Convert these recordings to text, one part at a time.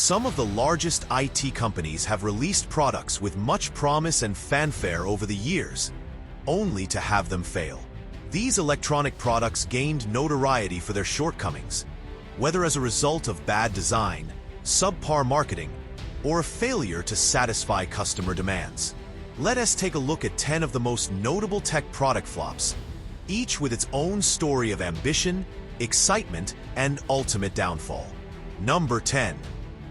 Some of the largest IT companies have released products with much promise and fanfare over the years, only to have them fail. These electronic products gained notoriety for their shortcomings, whether as a result of bad design, subpar marketing, or a failure to satisfy customer demands. Let us take a look at 10 of the most notable tech product flops, each with its own story of ambition, excitement, and ultimate downfall. Number 10.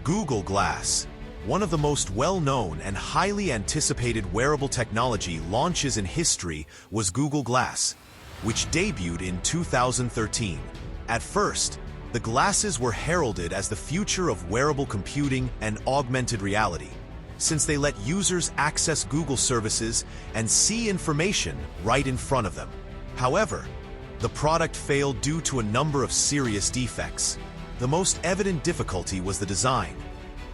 Google Glass. One of the most well-known and highly anticipated wearable technology launches in history was Google Glass, which debuted in 2013. At first, the glasses were heralded as the future of wearable computing and augmented reality, since they let users access Google services and see information right in front of them. However, the product failed due to a number of serious defects. The most evident difficulty was the design.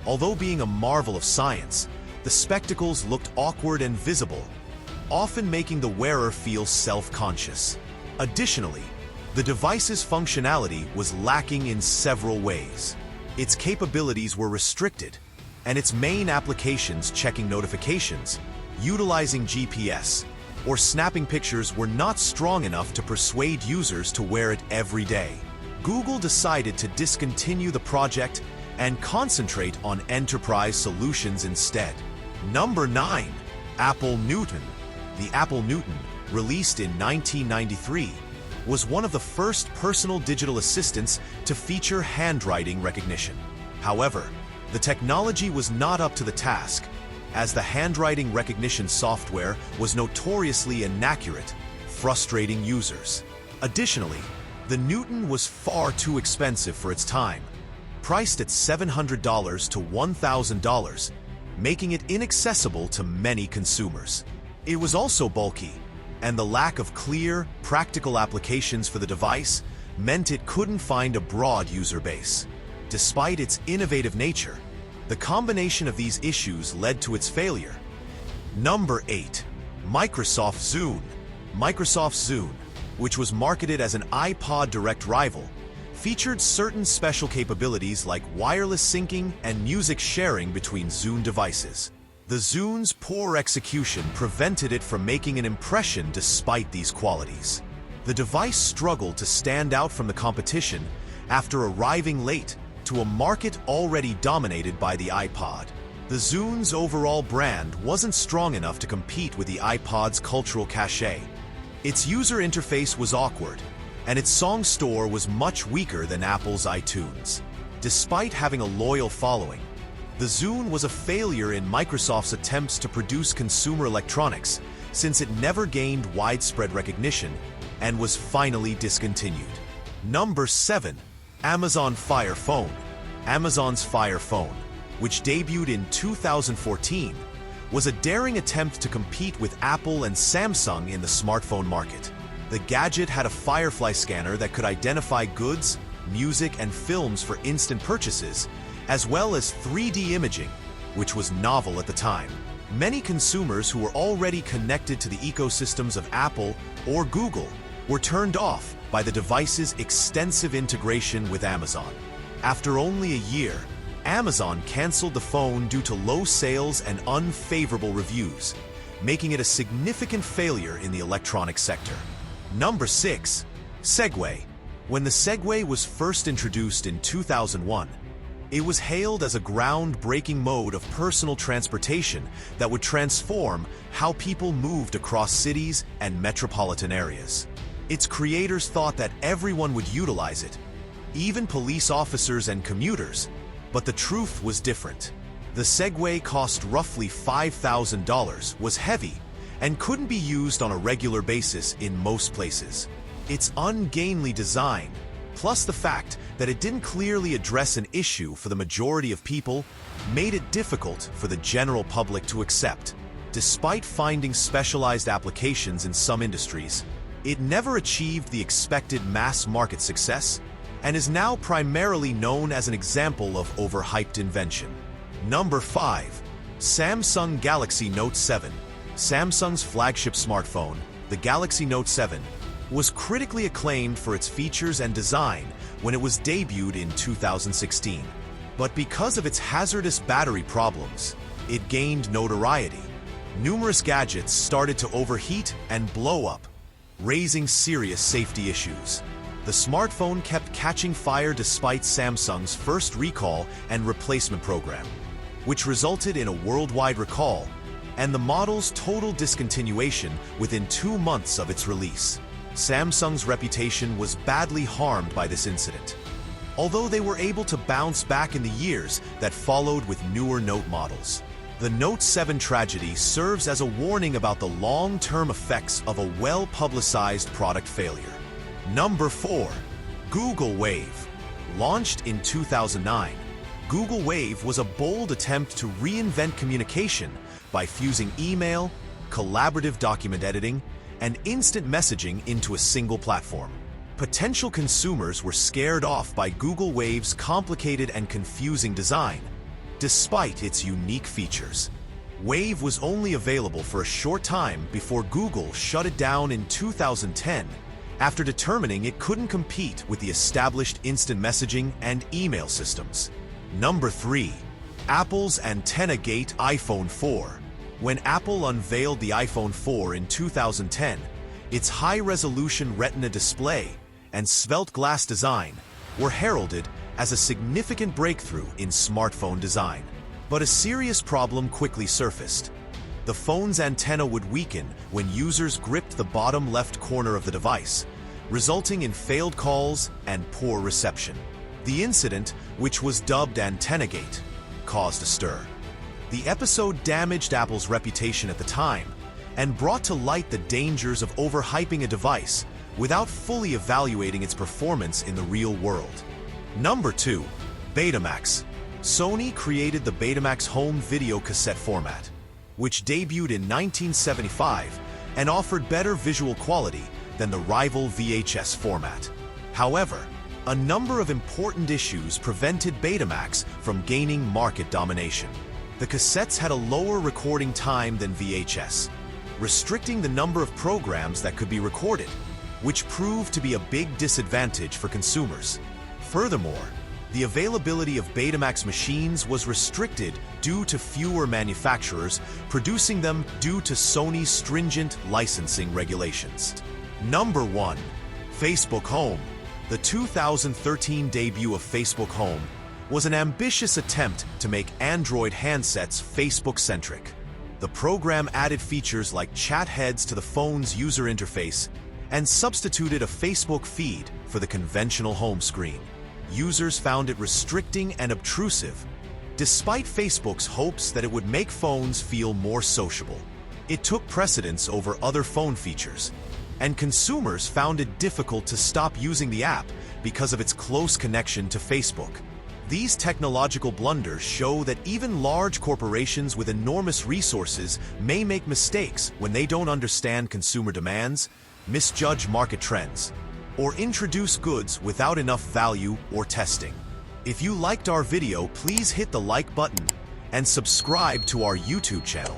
Although being a marvel of science, the spectacles looked awkward and visible, often making the wearer feel self-conscious. Additionally, the device's functionality was lacking in several ways. Its capabilities were restricted, and its main applications, checking notifications, utilizing GPS, or snapping pictures, were not strong enough to persuade users to wear it every day. Google decided to discontinue the project and concentrate on enterprise solutions instead. Number 9. Apple Newton. The Apple Newton, released in 1993, was one of the first personal digital assistants to feature handwriting recognition. However, the technology was not up to the task, as the handwriting recognition software was notoriously inaccurate, frustrating users. Additionally, the Newton was far too expensive for its time, priced at $700 to $1,000, making it inaccessible to many consumers. It was also bulky, and the lack of clear, practical applications for the device meant it couldn't find a broad user base. Despite its innovative nature, the combination of these issues led to its failure. Number 8. Microsoft Zune. Microsoft Zune, which was marketed as an iPod direct rival, featured certain special capabilities like wireless syncing and music sharing between Zune devices. The Zune's poor execution prevented it from making an impression despite these qualities. The device struggled to stand out from the competition after arriving late to a market already dominated by the iPod. The Zune's overall brand wasn't strong enough to compete with the iPod's cultural cachet. Its user interface was awkward, and its song store was much weaker than Apple's iTunes. Despite having a loyal following, the Zune was a failure in Microsoft's attempts to produce consumer electronics, since it never gained widespread recognition and was finally discontinued. Number 7. Amazon Fire Phone. Amazon's Fire Phone, which debuted in 2014, was a daring attempt to compete with Apple and Samsung in the smartphone market. The gadget had a Firefly scanner that could identify goods, music, and films for instant purchases, as well as 3D imaging, which was novel at the time. Many consumers who were already connected to the ecosystems of Apple or Google were turned off by the device's extensive integration with Amazon. After only a year, Amazon canceled the phone due to low sales and unfavorable reviews, making it a significant failure in the electronics sector. Number 6. Segway. When the Segway was first introduced in 2001, it was hailed as a groundbreaking mode of personal transportation that would transform how people moved across cities and metropolitan areas. Its creators thought that everyone would utilize it, even police officers and commuters, but the truth was different. The Segway cost roughly $5,000, was heavy, and couldn't be used on a regular basis in most places. Its ungainly design, plus the fact that it didn't clearly address an issue for the majority of people, made it difficult for the general public to accept. Despite finding specialized applications in some industries, it never achieved the expected mass market success and is now primarily known as an example of overhyped invention. Number 5. Samsung Galaxy Note 7. Samsung's flagship smartphone, the Galaxy Note 7, was critically acclaimed for its features and design when it was debuted in 2016. But because of its hazardous battery problems, it gained notoriety. Numerous gadgets started to overheat and blow up, raising serious safety issues. The smartphone kept catching fire despite Samsung's first recall and replacement program, which resulted in a worldwide recall and the model's total discontinuation within 2 months of its release. Samsung's reputation was badly harmed by this incident, although they were able to bounce back in the years that followed with newer Note models. The Note 7 tragedy serves as a warning about the long-term effects of a well-publicized product failure. Number 4. Google Wave. Launched in 2009, Google Wave was a bold attempt to reinvent communication by fusing email, collaborative document editing, and instant messaging into a single platform. Potential consumers were scared off by Google Wave's complicated and confusing design, despite its unique features. Wave was only available for a short time before Google shut it down in 2010 after determining it couldn't compete with the established instant messaging and email systems. Number 3. Apple's Antenna Gate iPhone 4. When Apple unveiled the iPhone 4 in 2010, its high-resolution Retina display and svelte glass design were heralded as a significant breakthrough in smartphone design. But a serious problem quickly surfaced. The phone's antenna would weaken when users gripped the bottom left corner of the device, resulting in failed calls and poor reception. The incident, which was dubbed Antenna Gate, caused a stir. The episode damaged Apple's reputation at the time and brought to light the dangers of overhyping a device without fully evaluating its performance in the real world. Number 2. Betamax. Sony created the Betamax home video cassette format, which debuted in 1975 and offered better visual quality than the rival VHS format. However, a number of important issues prevented Betamax from gaining market domination. The cassettes had a lower recording time than VHS, restricting the number of programs that could be recorded, which proved to be a big disadvantage for consumers. Furthermore, the availability of Betamax machines was restricted due to fewer manufacturers producing them due to Sony's stringent licensing regulations. Number 1. Facebook Home. The 2013 debut of Facebook Home was an ambitious attempt to make Android handsets Facebook-centric. The program added features like chat heads to the phone's user interface and substituted a Facebook feed for the conventional home screen. Users found it restricting and obtrusive, despite Facebook's hopes that it would make phones feel more sociable. It took precedence over other phone features, and consumers found it difficult to stop using the app because of its close connection to Facebook. These technological blunders show that even large corporations with enormous resources may make mistakes when they don't understand consumer demands, misjudge market trends, or introduce goods without enough value or testing. If you liked our video, please hit the like button and subscribe to our YouTube channel.